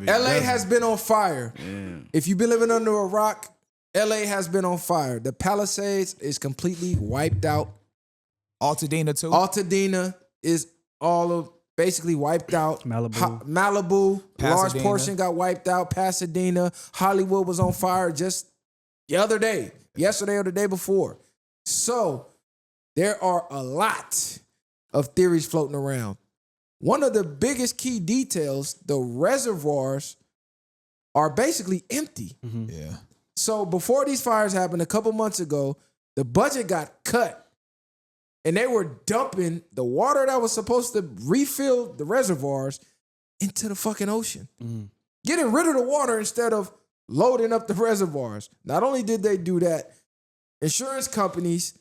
LA has been on fire. Yeah. If you've been living under a rock, LA has been on fire. The Palisades is completely wiped out. Altadena too. Altadena is basically wiped out. Malibu, large portion got wiped out. Pasadena, Hollywood was on fire just the other day, yesterday or the day before. So there are a lot of theories floating around. One of the biggest key details, the reservoirs are basically empty. Mm-hmm. Yeah. So before these fires happened a couple months ago, the budget got cut. And they were dumping the water that was supposed to refill the reservoirs into the fucking ocean. Mm-hmm. Getting rid of the water instead of loading up the reservoirs. Not only did they do that, insurance companies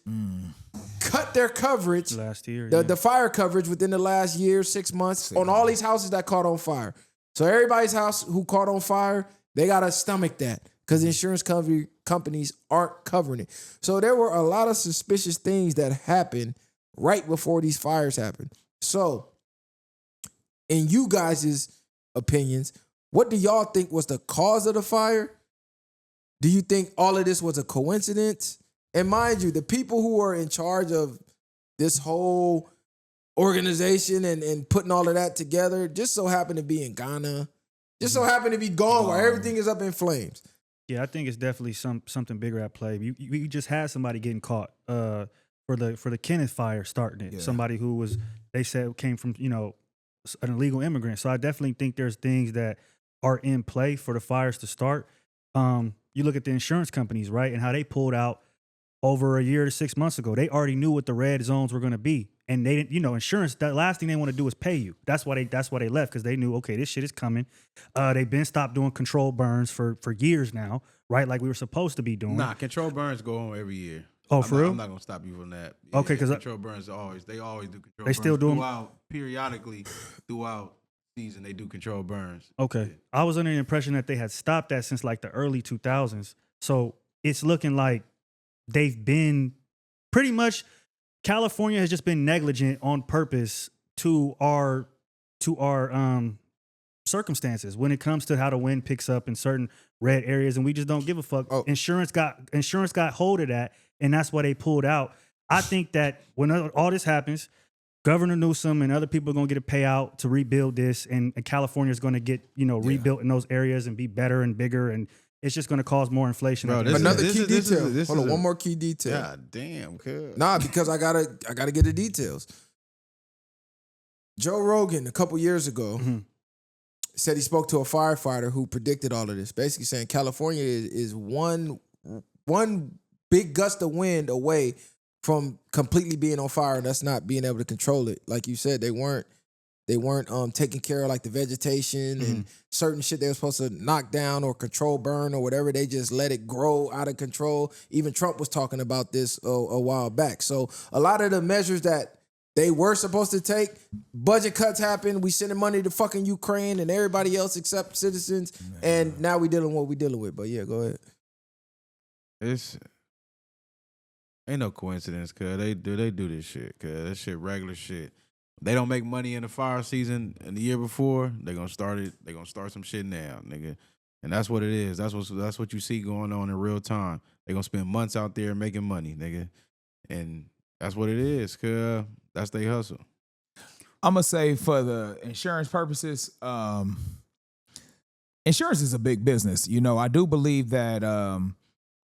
cut their coverage last year, the fire coverage within the last year, 6 months on all these houses that caught on fire. So everybody's house who caught on fire, they got to stomach that because the insurance companies aren't covering it. So there were a lot of suspicious things that happened right before these fires happened. So in you guys' opinions, what do y'all think was the cause of the fire? Do you think all of this was a coincidence? And mind you, the people who are in charge of this whole organization and putting all of that together just so happen to be in Ghana, just so happen to be gone while everything is up in flames. Yeah, I think it's definitely something bigger at play. We just had somebody getting caught for the Kenneth fire starting it. Yeah. Somebody who was, they said, came from, an illegal immigrant. So I definitely think there's things that are in play for the fires to start. You look at the insurance companies, right, and how they pulled out over a year to 6 months ago. They already knew what the red zones were going to be. And they didn't, insurance, the last thing they want to do is pay you. That's why they left, because they knew, okay, this shit is coming. They've been stopped doing controlled burns for years now, right? Like we were supposed to be doing. Nah, controlled burns go on every year. Oh, for real? I'm not going to stop you from that. Okay, because controlled burns they always do controlled burns. They still do them? Periodically throughout season, they do controlled burns. Okay. Yeah. I was under the impression that they had stopped that since like the early 2000s. So it's looking like they've been pretty much, California has just been negligent on purpose to our circumstances when it comes to how the wind picks up in certain red areas, and we just don't give a fuck. Oh. Insurance got hold of that, and that's why they pulled out. I think that when all this happens, Governor Newsom and other people are going to get a payout to rebuild this, and California is going to get rebuilt in those areas and be better and bigger, and it's just going to cause more inflation. Bro, another key detail. Hold on, one more key detail. God damn, cuz. Nah, because I gotta get the details. Joe Rogan a couple years ago said he spoke to a firefighter who predicted all of this, basically saying California is one big gust of wind away from completely being on fire, and that's not being able to control it. Like you said, they weren't taking care of like the vegetation and certain shit they were supposed to knock down or control burn or whatever. They just let it grow out of control. Even Trump was talking about this a while back. So a lot of the measures that they were supposed to take, budget cuts happened. We sending money to fucking Ukraine and everybody else except citizens. Man. And now we dealing with what we dealing with. But yeah, go ahead. Ain't no coincidence, cuz they do this shit, cuz that shit regular shit. They don't make money in the fire season in the year before, they're gonna start it. They're gonna start some shit now, nigga. And that's what it is. That's what you see going on in real time. They're gonna spend months out there making money, nigga. And that's what it is, cuz that's their hustle. I'm gonna say for the insurance purposes, insurance is a big business. I do believe that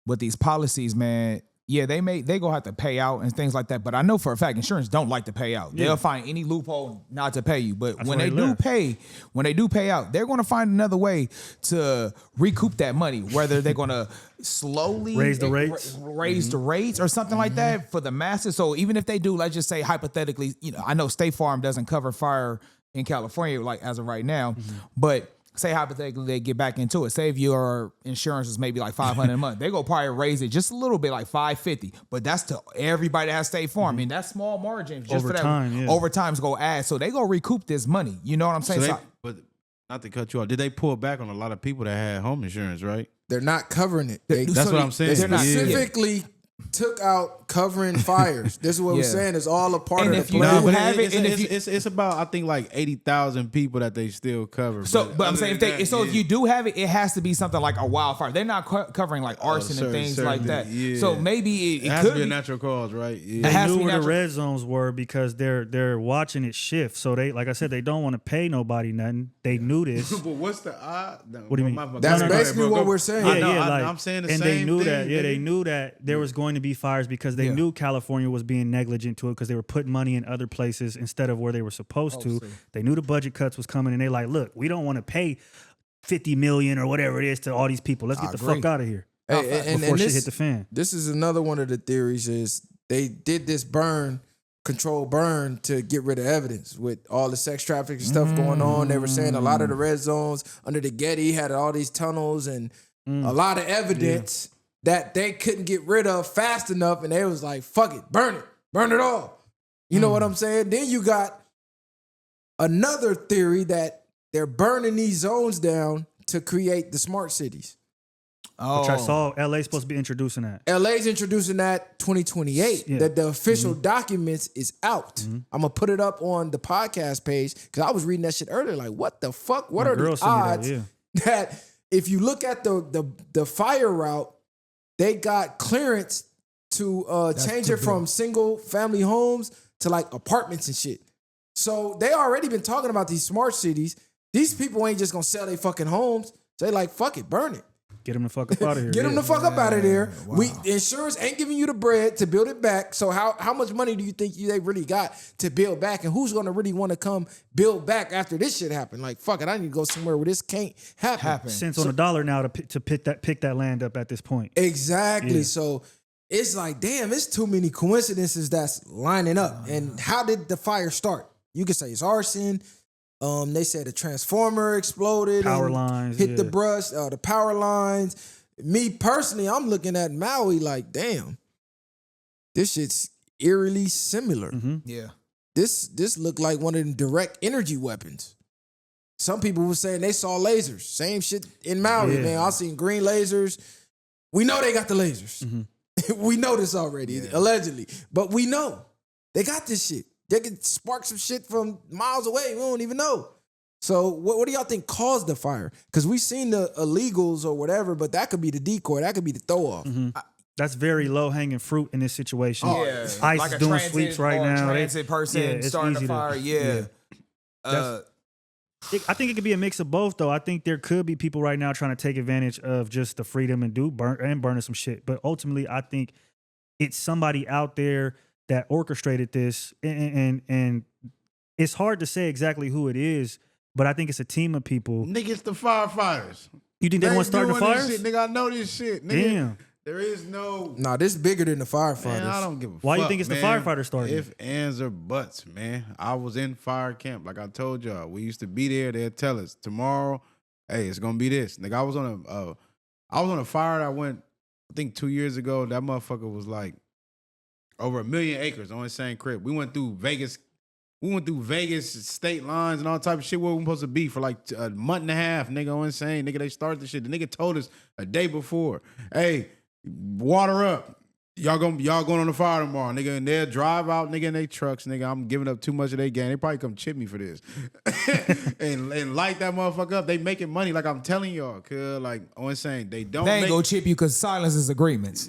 with these policies, man, yeah, they gonna have to pay out and things like that. But I know for a fact insurance don't like to pay out. Yeah. They'll find any loophole not to pay you. But when they do pay out, they're gonna find another way to recoup that money. Whether they're gonna slowly raise the rates or something like that for the masses. So even if they do, let's just say hypothetically, I know State Farm doesn't cover fire in California like as of right now, but say hypothetically they get back into it. Say if your insurance is maybe like $500 a month, they go probably raise it just a little bit, like $550. But that's to everybody that has State Farm. I mean, that's small margin just over for that. Time, yeah. Over time's go add, so they go recoup this money. You know what I'm saying? But not to cut you off, did they pull back on a lot of people that had home insurance? Right? They're not covering it. That's what I'm saying. They specifically took out covering fires. This is what we're Yeah. saying. It's all a part And of if the you plan. do but have it, and if you it's about I think like 80,000 people that they still cover. so, but I'm other saying if than they that, so if yeah. you do have it, it has to be something like a wildfire. They're not covering like arson and things like that. yeah. So maybe it it has could to be a be. natural cause, right? It Yeah. has They to knew be where the natural. red zones were because they're watching it shift. So they, like I said, they don't want to pay nobody nothing. They knew this. But what's the odd? What do you mean? That's Go ahead, basically bro. what Go. we're saying. I know, like, I'm saying the and same they knew thing, that. Yeah, they nigga. knew that there was going to be fires because they knew California was being negligent to it because they were putting money in other places instead of where they were supposed to. They knew the budget cuts was coming, and they like, look, we don't want to pay $50 million or whatever it is to all these people. Let's get the fuck out of here before shit hit the fan. This is another one of the theories is they did this control burn to get rid of evidence with all the sex trafficking stuff going on. They were saying a lot of the red zones under the Getty had all these tunnels and a lot of evidence that they couldn't get rid of fast enough. And they was like, fuck it, burn it all. You know what I'm saying? Then you got another theory that they're burning these zones down to create the smart cities. Which I saw LA's supposed to be introducing that. LA's introducing that 2028. Yeah. That the official documents is out. I'm gonna put it up on the podcast page because I was reading that shit earlier. Like, what the fuck? What My are girl the sent me that, odds that if you look at the fire route, they got clearance to change it from single family homes to like apartments and shit. So they already been talking about these smart cities. These people ain't just gonna sell their fucking homes. So they like, fuck it, burn it. Get them the fuck up out of here. Get them the fuck up out of there. Insurance ain't giving you the bread to build it back. So how much money do you think they really got to build back? And who's gonna really want to come build back after this shit happened? Like, fuck it, I need to go somewhere where this can't happen. Cents on the dollar now to pick that land up at this point. Exactly. Yeah. So it's like, damn, it's too many coincidences that's lining up. And how did the fire start? You could say it's arson. They said a transformer exploded. Power and lines, hit the yeah. brush. The power lines. Me personally, I'm looking at Maui like, damn, this shit's eerily similar. Yeah. This looked like one of the direct energy weapons. Some people were saying they saw lasers. Same shit in Maui, Yeah. man. I seen green lasers. We know they got the lasers. We know this already, allegedly. But we know they got this shit. They can spark some shit from miles away. We don't even know. So what do y'all think caused the fire? Because we seen the illegals or whatever, but that could be the decoy. That could be the throw off. That's very low hanging fruit in this situation. Yeah. ICE Like a is doing transit sweeps right or a now. transit person it's starting easy the fire. Yeah. I think it could be a mix of both, though. I think there could be people right now trying to take advantage of just the freedom and burning some shit. But ultimately, I think it's somebody out there that orchestrated this, and it's hard to say exactly who it is. But I think it's a team of people. Nigga, it's the firefighters. You think they want to start the doing this fires? shit, nigga, I know this shit. Nigga, Damn. there is no. Nah, this bigger than the firefighters. Man, I don't give a fuck. Why you think it's the man. firefighters starting? If ands or buts, man. I was in fire camp, like I told y'all. We used to be there. They'd tell us tomorrow, hey, it's gonna be this. Nigga, I was on a fire that went, I think 2 years ago. That motherfucker was like over 1 million acres on the same crib. We went through Vegas state lines and all type of shit where we were supposed to be for like a month and a half, nigga. I'm saying, nigga, they started the shit. The nigga told us a day before, hey, water up. Y'all going on the fire tomorrow, nigga. And they'll drive out, nigga, in their trucks, nigga. I'm giving up too much of their game. They probably come chip me for this. and light that motherfucker up. They making money, like I'm telling y'all, cuz, like, I'm saying, they don't They ain't make... gonna chip you because silence is agreements.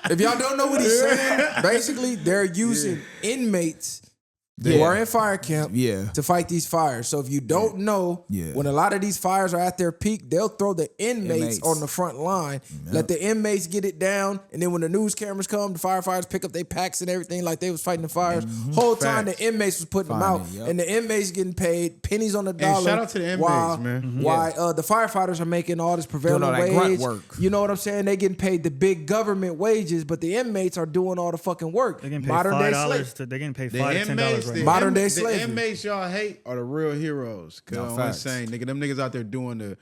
If y'all don't know what he's saying, basically they're using inmates who are in fire camp to fight these fires. So if you don't know, when a lot of these fires are at their peak, they'll throw the inmates on the front line, let the inmates get it down, and then when the news cameras come, the firefighters pick up their packs and everything like they was fighting the fires. Whole time the inmates was putting them out, and the inmates getting paid pennies on the dollar. shout out to the inmates, man. While the firefighters are making all this prevailing all that grunt wage. work. You know what I'm saying? They getting paid the big government wages, but the inmates are doing all the fucking work. They're getting paid Modern day $5 slave. they're getting paid The $5 to $10 inmates, right the now. Modern day the slavery. inmates y'all hate are the real heroes. Cause I'm facts. saying, nigga, them niggas out there doing the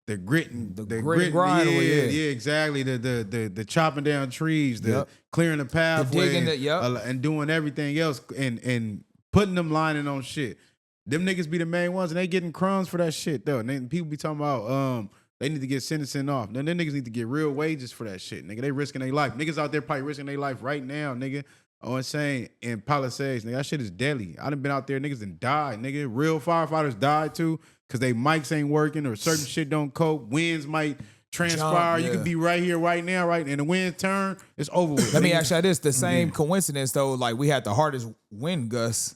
grit and The grit and grind, yeah, exactly. The chopping down trees, the clearing the pathway, digging and doing everything else, and putting them lining on shit. Them niggas be the main ones, and they getting crumbs for that shit though. And then people be talking about They need to get sentencing off. Then them niggas need to get real wages for that shit, nigga. They risking their life. Niggas out there probably risking their life right now, nigga. Oh, I'm saying in Palisades, nigga, that shit is deadly. I done been out there, niggas done died, nigga. Real firefighters died too, because they mics ain't working or certain shit don't cope. Winds might transpire. You could be right here, right now, right? And the wind turn, it's over with. Let me ask you this: the same coincidence though, like we had the hardest wind gusts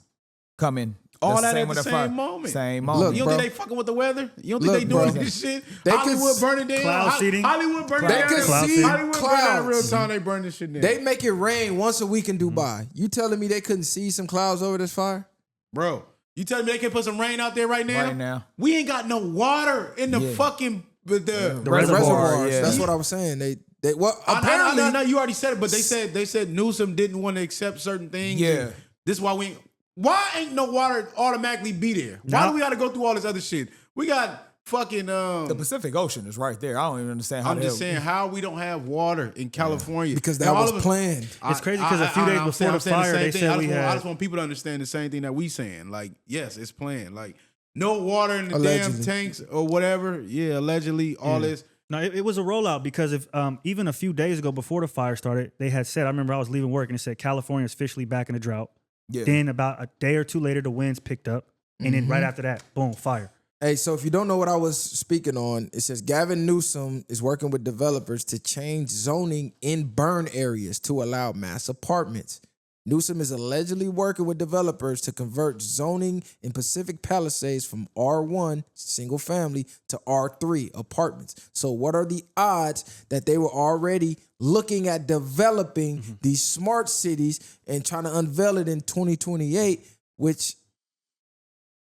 coming. All that same at the same moment. Same moment. Look, you don't bro. think they fucking with the weather? You don't think Look, they doing bro. this shit? They Hollywood could burning down. cloud seeding. Hollywood burning They down. could Cloud see seeding. Hollywood burning down in real clouds. time. They burn this shit down. They make it rain once a week in Dubai. You telling me they couldn't see some clouds over this fire? Bro, you telling me they can put some rain out there right now? Right now. We ain't got no water in the fucking the reservoirs. That's what I was saying. They well apparently I know you already said it, but they said Newsom didn't want to accept certain things. Yeah. This is why why ain't no water automatically be there? Why do we gotta go through all this other shit? We got fucking The Pacific Ocean is right there. I don't even understand how. I'm just saying how we don't have water in California. because that And all was of us- planned. It's crazy because a few days before the fire, they said we I had. just want people to understand the same thing that we saying. Like, yes, it's planned. Like, no water in the Allegedly. damn tanks or whatever. Yeah, allegedly, all this. No, it was a rollout because if even a few days ago before the fire started, they had said, I remember I was leaving work and it said California is officially back in the drought. Yeah. Then about a day or two later, the winds picked up. And then right after that, boom, fire. Hey, so if you don't know what I was speaking on, it says Gavin Newsom is working with developers to change zoning in burn areas to allow mass apartments. Newsom is allegedly working with developers to convert zoning in Pacific Palisades from R1, single family, to R3, apartments. So what are the odds that they were already looking at developing these smart cities and trying to unveil it in 2028, which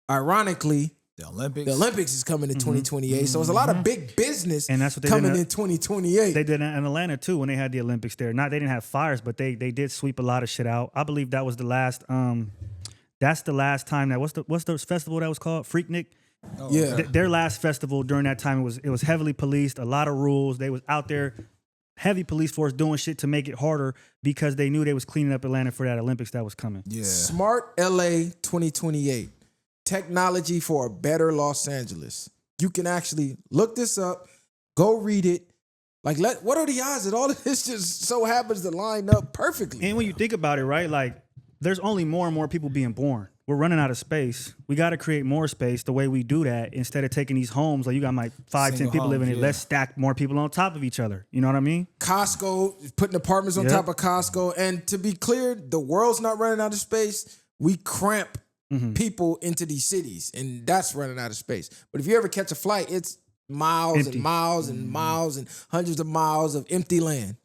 ironically, The Olympics. the Olympics is coming in 2028. So it's a lot of big business And that's what they coming did in 2028. They did in Atlanta too when they had the Olympics there. Not they didn't have fires, but they did sweep a lot of shit out. I believe that was the last. That's the last time that what's the festival that was called Freaknik. Yeah. Their last festival during that time it was heavily policed, a lot of rules. They was out there, heavy police force doing shit to make it harder because they knew they was cleaning up Atlanta for that Olympics that was coming. Yeah. Smart LA 2028. Technology for a better Los Angeles. You can actually look this up, go read it. Like, what are the odds that all of this just so happens to line up perfectly? And when you think about it, right, like there's only more and more people being born. We're running out of space. We got to create more space. The way we do that, instead of taking these homes, like you got like 5, 10 Single people living in homes, it, let's stack more people on top of each other. You know what I mean? Costco, putting apartments on Yep. top of Costco. And to be clear, the world's not running out of space. We cramp people into these cities, and that's running out of space. But if you ever catch a flight, it's miles Empty. and miles and miles and hundreds of miles of empty land.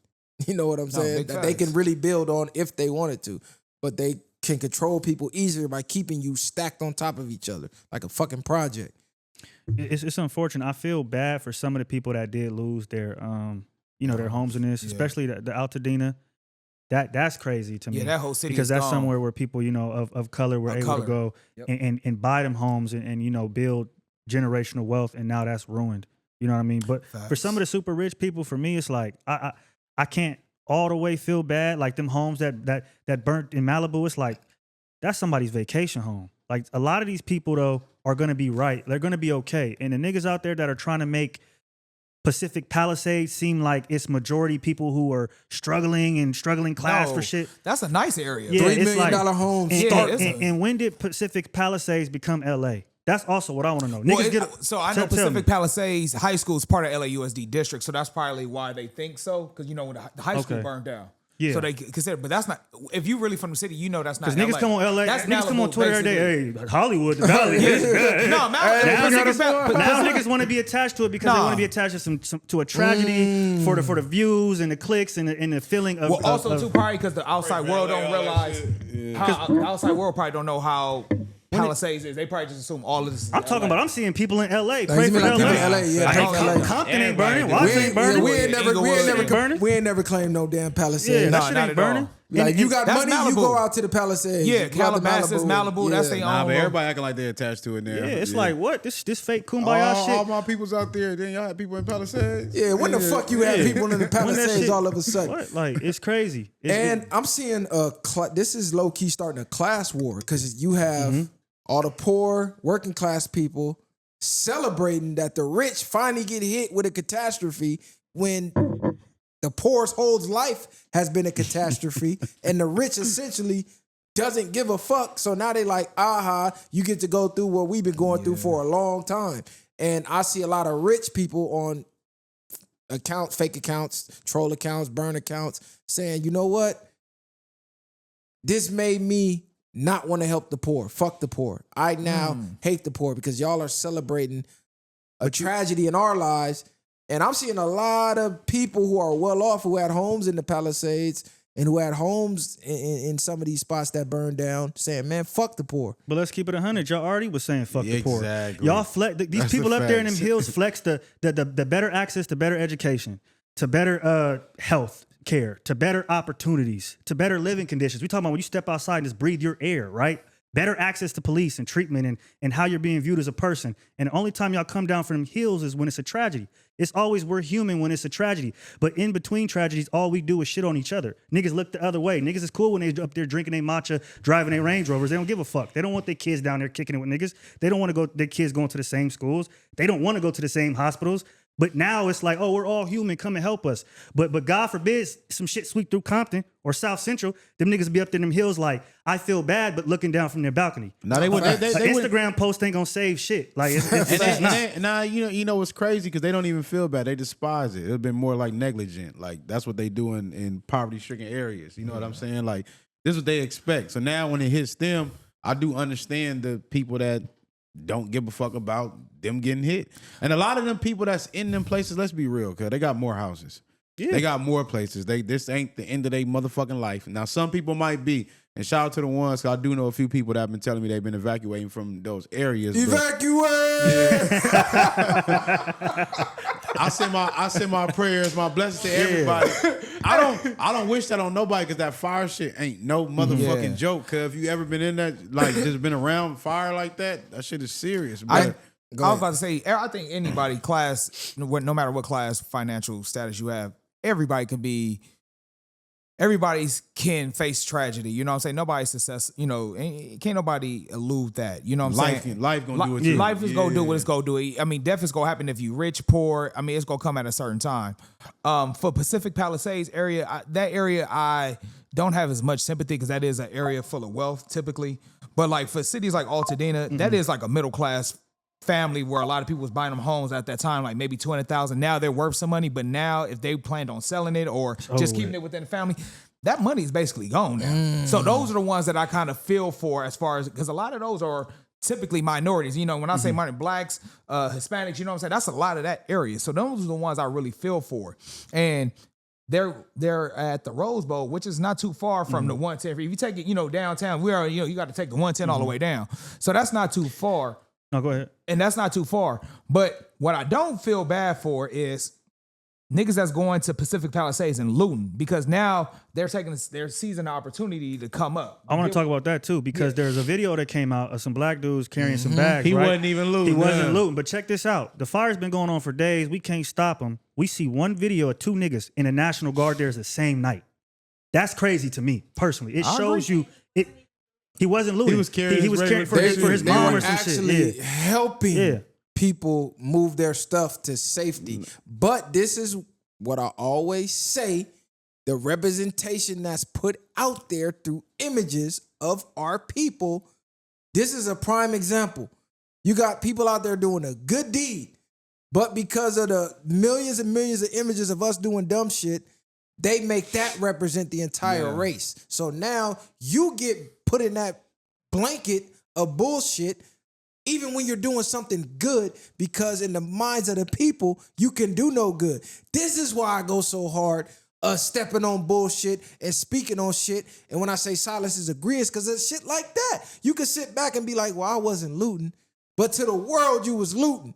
You know what I'm saying? big That they facts. can really build on if they wanted to. But they can control people easier by keeping you stacked on top of each other like a fucking project. It's unfortunate. I feel bad for some of the people that did lose their their homes in this, especially the Altadena. That's crazy to me. Yeah, that whole city because is that's gone. somewhere where people of color were able to go and buy them homes and build generational wealth, and now that's ruined. You know what I mean? But for some of the super rich people, for me, it's like I can't all the way feel bad. Like them homes that burnt in Malibu, it's like that's somebody's vacation home. Like a lot of these people though are gonna be right. They're gonna be okay. And the niggas out there that are trying to make Pacific Palisades seem like it's majority people who are struggling class No, for shit. That's a nice area. Yeah, $3 it's million like- homes. And, Yeah, and- it's a- and when did Pacific Palisades become LA? That's also what I want to know. Well, Niggas so I know tell me. Pacific Palisades High School is part of LAUSD district, so that's probably why they think so. Because you know when the high school Okay. burned down, Yeah. So they consider, but that's not. If you really from the city, you know that's not. Because niggas LA. come on LA, That's niggas come on Malibu, Twitter every day. Hey, Hollywood, the Valley. No, Malibu. Now niggas want to be attached to it because they want to be attached to a tragedy for the views and the clicks and the feeling of. Well, also of, too probably because the outside world don't realize how the outside world probably don't know how Palisades is. They probably just assume all of this. I'm talking about. I'm seeing people in LA. you Pray mean for like LA. people in LA, yeah, I ain't people in LA. Compton ain't burning. We Watts ain't, ain't burning. we ain't burning. never claimed no damn Palisades. Yeah, that Nah, shit not ain't at all. burning. Like you got That's money, you Malibu. go out to the Palisades. Yeah, You go out to Calabasas, Malibu, that's their Nah, own. but everybody acting like they attached to it now. Yeah, it's like what this fake all, kumbaya shit. all my people's out there. Then y'all had people in Palisades. Yeah, when the fuck you have people in the When that Palisades shit- all of a sudden? What? Like it's crazy. And I'm seeing this is low key starting a class war because you have all the poor working class people celebrating that the rich finally get hit with a catastrophe when the poor's whole life has been a catastrophe and the rich essentially doesn't give a fuck. So now they like, you get to go through what we've been going through for a long time. And I see a lot of rich people on accounts, fake accounts, troll accounts, burn accounts, saying, you know what? This made me not want to help the poor. Fuck the poor. I now hate the poor because y'all are celebrating a tragedy in our lives. And I'm seeing a lot of people who are well off, who had homes in the Palisades and who had homes in some of these spots that burned down, saying, man, fuck the poor. But let's keep it 100. Y'all already was saying fuck the poor. Exactly. Y'all flex. These That's people a up there in fact. them hills flex the better access to better education, to better health care, to better opportunities, to better living conditions. We talking about when you step outside and just breathe your air, right? Better access to police and treatment and how you're being viewed as a person. And the only time y'all come down from them hills is when it's a tragedy. It's always we're human when it's a tragedy. But in between tragedies, all we do is shit on each other. Niggas look the other way. Niggas is cool when they up there drinking their matcha, driving their Range Rovers. They don't give a fuck. They don't want their kids down there kicking it with niggas. They don't want to go, their kids going to the same schools. They don't want to go to the same hospitals. But now it's like, oh, we're all human. Come and help us. But God forbid some shit sweep through Compton or South Central. Them niggas be up there in them hills like, I feel bad, but looking down from their balcony. No, they would. An Instagram post ain't gonna save shit. Like it's not. Nah, you know what's crazy because they don't even feel bad. They despise it. It'd been more like negligent. Like that's what they do in poverty-stricken areas. You know what I'm saying? Like this is what they expect. So now when it hits them, I do understand the people that don't give a fuck about them getting hit. And a lot of them people that's in them places, let's be real, cause they got more houses. Yeah. They got more places. This ain't the end of their motherfucking life. Now some people might be, and shout out to the ones, cause I do know a few people that have been telling me they've been evacuating from those areas. Evacuate! I send my prayers, my blessings to everybody. I don't wish that on nobody because that fire shit ain't no motherfucking joke. Cause if you ever been in that, like just been around fire like that shit is serious. I was about to say, I think anybody class, no matter what class financial status you have, everybody can face tragedy. You know what I'm saying? Nobody's success, can't nobody elude that. You know what I'm saying? Life gonna do it too. Life is gonna do what it's gonna do. I mean, death is gonna happen if you rich, poor. I mean, it's gonna come at a certain time. For Pacific Palisades area, I don't have as much sympathy because that is an area full of wealth typically. But like for cities like Altadena, that is like a middle class family where a lot of people was buying them homes at that time, like maybe $200,000. Now they're worth some money, but now if they planned on selling it or just keeping it within the family, that money is basically gone now. So those are the ones that I kind of feel for as far as, because a lot of those are typically minorities. You know, when I say minority, blacks, Hispanics, you know what I'm saying? That's a lot of that area. So those are the ones I really feel for. And they're at the Rose Bowl, which is not too far from the 110. If you take it, downtown, you got to take the 110 all the way down. So that's not too far. No, go ahead. And that's not too far. But what I don't feel bad for is niggas that's going to Pacific Palisades and looting, because now they're seizing the opportunity to come up. I want to talk about that too, because there's a video that came out of some black dudes carrying some bags. He right? wasn't even looting. He wasn't looting. But check this out. The fire's been going on for days. We can't stop them. We see one video of two niggas in the National Guard there the same night. That's crazy to me, personally. It shows you it. He wasn't looting. He was carrying. He was carrying for his mom or some shit. Actually helping people move their stuff to safety. But this is what I always say: the representation that's put out there through images of our people. This is a prime example. You got people out there doing a good deed, but because of the millions and millions of images of us doing dumb shit, they make that represent the entire race. So now you get put in that blanket of bullshit even when you're doing something good, because in the minds of the people, you can do no good. This is why I go so hard stepping on bullshit and speaking on shit. And when I say silence is agreeance, because it's shit like that. You can sit back and be like, well, I wasn't looting, but to the world, you was looting.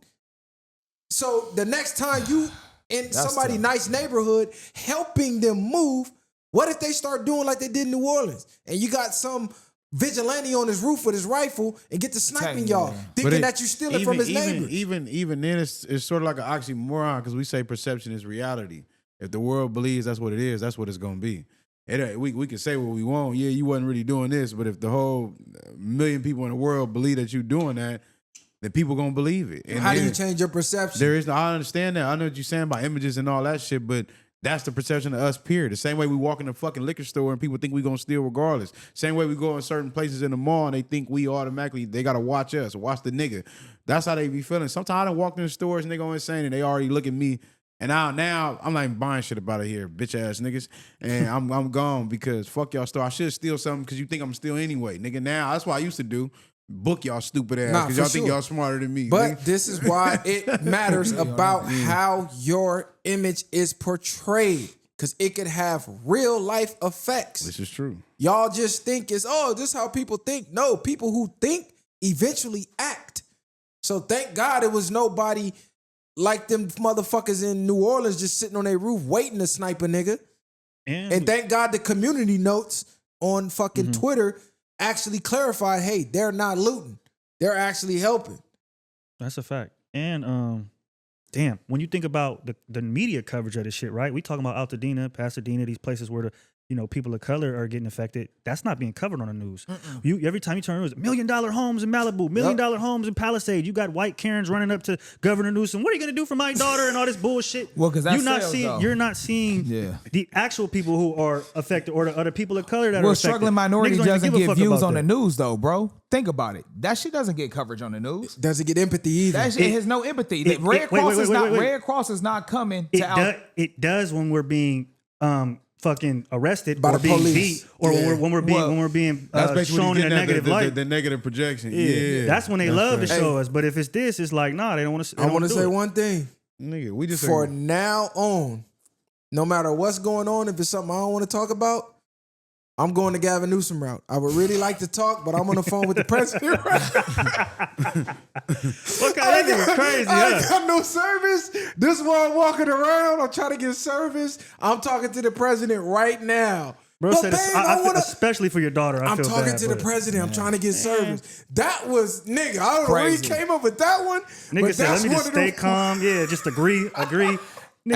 So the next time you in somebody's nice neighborhood, helping them move, what if they start doing like they did in New Orleans? And you got some vigilante on his roof with his rifle and get to sniping y'all, thinking that you stealing from his neighbor. Even then, it's sort of like an oxymoron, because we say perception is reality. If the world believes that's what it is, that's what it's going to be. We can say what we want. Yeah, you wasn't really doing this, but if the whole million people in the world believe that you doing that, then people gonna believe it. And How do you then change your perception? There is, I understand that. I know what you're saying about images and all that shit, but that's the perception of us, period. The same way we walk in the fucking liquor store and people think we gonna steal regardless. Same way we go in certain places in the mall and they think we automatically, they gotta watch us, watch the nigga. That's how they be feeling. Sometimes I done walked in the stores and they go insane and they already look at me. And now I'm not even buying shit about it here, bitch ass niggas. And I'm gone because fuck y'all store. I should steal something because you think I'm steal anyway. Nigga, now that's what I used to do. Book y'all stupid ass because y'all think y'all smarter than me. But nigga. this is why it matters about how your image is portrayed. Because it could have real life effects. This is true. Y'all just think this is how people think. No, people who think eventually act. So thank God it was nobody like them motherfuckers in New Orleans just sitting on their roof waiting to snipe a nigga. And thank God the community notes on fucking Twitter actually clarified, hey, they're not looting. They're actually helping. That's a fact. And damn, when you think about the media coverage of this shit, right? We talking about Altadena, Pasadena, these places where the people of color are getting affected. That's not being covered on the news. You every time you turn around, $1 million homes in Malibu, $1 million homes in Palisades. You got white Karens running up to Governor Newsom. What are you gonna do for my daughter and all this bullshit? Well, because you're not seeing the actual people who are affected or the other people of color that are affected. Struggling minority Niggas don't even doesn't give a get fuck views about on the that. news, though, bro. Think about it. That shit doesn't get coverage on the news. Doesn't get empathy either. That shit has no empathy. The Red Cross is not coming to It does when we're being fucking arrested by or the being police. beat or when we're being That's basically shown in a negative light. The negative projection. Yeah. Yeah. That's when they love to show us. But if it's this, it's like, nah, they don't want to. I want to say one thing. Nigga, we just For now on, no matter what's going on, if it's something I don't want to talk about, I'm going the Gavin Newsom route. I would really like to talk, but I'm on the phone with the president right now. Look at that nigga crazy, I huh? ain't got no service. This is why I'm walking around. I'm trying to get service. I'm talking to the president right now. Bro But said, babe, I feel, especially for your daughter, I I'm feel talking bad, to the but- president. I'm trying to get service. That was, nigga, I don't know where he Crazy. came up with that one. Nigga but said, that's let me just one of stay them- calm. Yeah, just agree. Nigga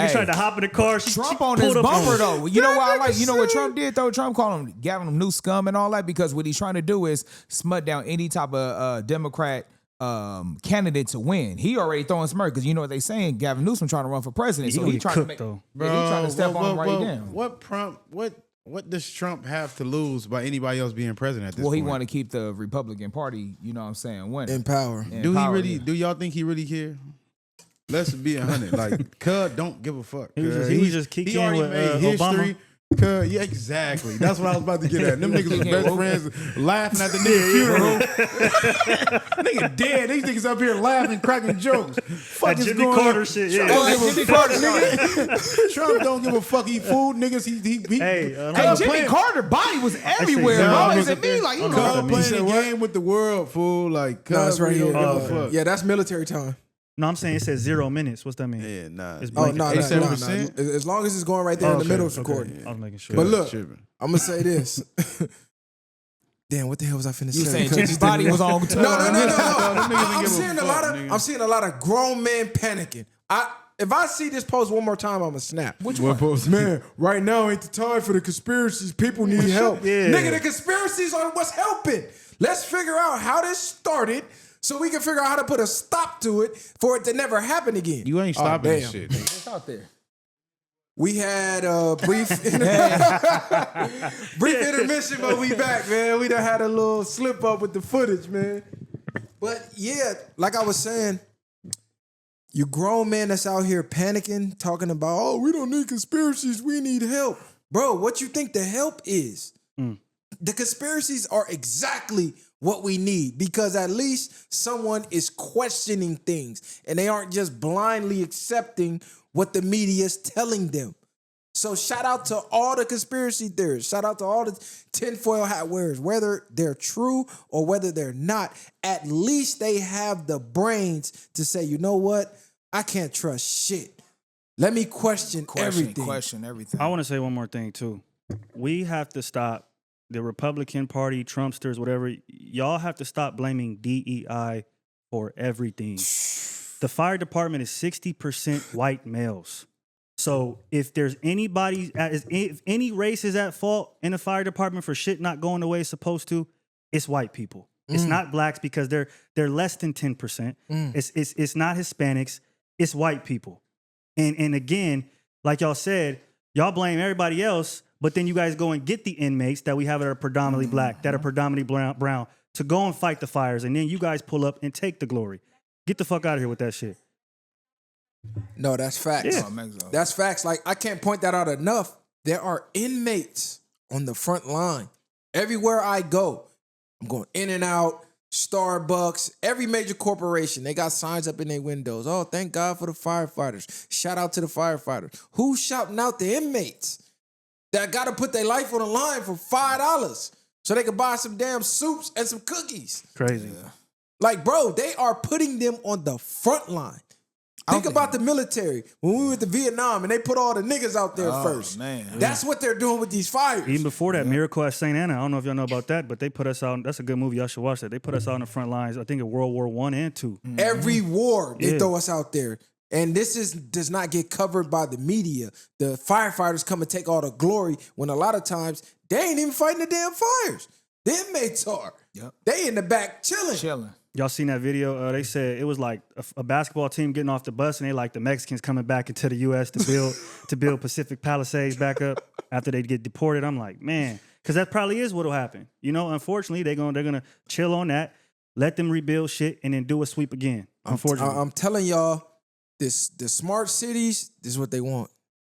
Hey, tried to hop in the car. She Trump on pulled his up on bumper him. though. You know what I That like? nigga You know what said- Trump did though? Trump called him, Gavin him new scum and all that because what he's trying to do is smut down any type of Democrat candidate to win. He already throwing smirk because you know what they saying. Gavin Newsom trying to run for president, He so gonna he get trying to cooked, make. though. Yeah, he trying to step on him right down. What does Trump have to lose by anybody else being president at this Well, point? he want to keep the Republican Party. You know what I'm saying? Winning. In power. And Do he power, really? yeah. Do y'all think he really care? Let's be 100. Like, Cud don't give a fuck. He was Cuz just kicking already with, made history. Cuz, yeah, exactly. That's what I was about to get at. Them niggas was best friends laughing at the nigga funeral. Nigga dead. These niggas up here laughing, cracking jokes. Fuck That is Jimmy going Carter on? shit, yeah. Trump don't give a Jimmy fuck, Carter nigga. Trump don't give a fuck. He fooled niggas. He Hey, Hey, Jimmy playing- Carter body was everywhere, Zell bro. was Is up it me? there. Like you Oh, no, know, that Cub means- playing a game with the world, fool. Like, No, it's Cub right really here. don't give a fuck. Yeah, that's military time. No, I'm saying it says 0 minutes. What's that mean? Yeah, nah. It's Oh, blanket. no, 87%? As long as it's going right there in the middle, it's recording. I was making sure. But look, Tripping. I'm going to say this. Damn, what the hell was I finna you say? saying Because Jimmy's this body thing- was on. No. Them niggas didn't I'm give a seeing a fuck, lot of nigga. I'm seeing a lot of grown men panicking. If I see this post one more time, I'ma snap. Which What one? post? Man, right now ain't the time for the conspiracies. People need help. Yeah. Nigga, the conspiracies are what's helping. Let's figure out how this started so we can figure out how to put a stop to it for it to never happen again. You ain't Oh, stopping this damn. shit. Nigga. It's out there. We had a brief intermission, but we back, man. We done had a little slip up with the footage, man. But yeah, like I was saying, you grown men that's out here panicking, talking about, oh, we don't need conspiracies, we need help. Bro, what you think the help is? The conspiracies are exactly what we need because at least someone is questioning things and they aren't just blindly accepting what the media is telling them. So shout out to all the conspiracy theorists. Shout out to all the tinfoil hat wearers, whether they're true or whether they're not. At least they have the brains to say, you know what? I can't trust shit. Let me question everything. Question everything. I want to say one more thing too. We have to stop the Republican Party, Trumpsters, whatever. Y'all have to stop blaming DEI for everything. The fire department is 60% white males. So if there's anybody, if any race is at fault in the fire department for shit not going the way it's supposed to, it's white people. It's not blacks because they're less than 10%. It's not Hispanics. It's white people. And again, like y'all said, y'all blame everybody else, but then you guys go and get the inmates that we have that are predominantly black, that are predominantly brown, to go and fight the fires, and then you guys pull up and take the glory. Get the fuck out of here with that shit. No, that's facts. Yeah. That's facts. Like, I can't point that out enough. There are inmates on the front line. Everywhere I go, I'm going in and out, Starbucks, every major corporation, they got signs up in their windows. Oh, thank God for the firefighters. Shout out to the firefighters. Who's shouting out the inmates that got to put their life on the line for $5 so they can buy some damn soups and some cookies? Crazy. Like, bro, they are putting them on the front line. Think about the military. When we went to Vietnam and they put all the niggas out there first. Man. That's what they're doing with these fires. Even before that, Miracle at St. Anna, I don't know if y'all know about that, but they put us out. That's a good movie. Y'all should watch that. They put us out on the front lines, I think, in World War I and II. Every war, they throw us out there. And this does not get covered by the media. The firefighters come and take all the glory when a lot of times they ain't even fighting the damn fires. The inmates are. Yep. They in the back chilling. Y'all seen that video? They said it was like a basketball team getting off the bus, and they like the Mexicans coming back into the U.S. to build Pacific Palisades back up after they get deported. I'm like, man, because that probably is what'll happen. You know, unfortunately, they're gonna chill on that, let them rebuild shit, and then do a sweep again. Unfortunately, I'm telling y'all, the smart cities, this is what they want.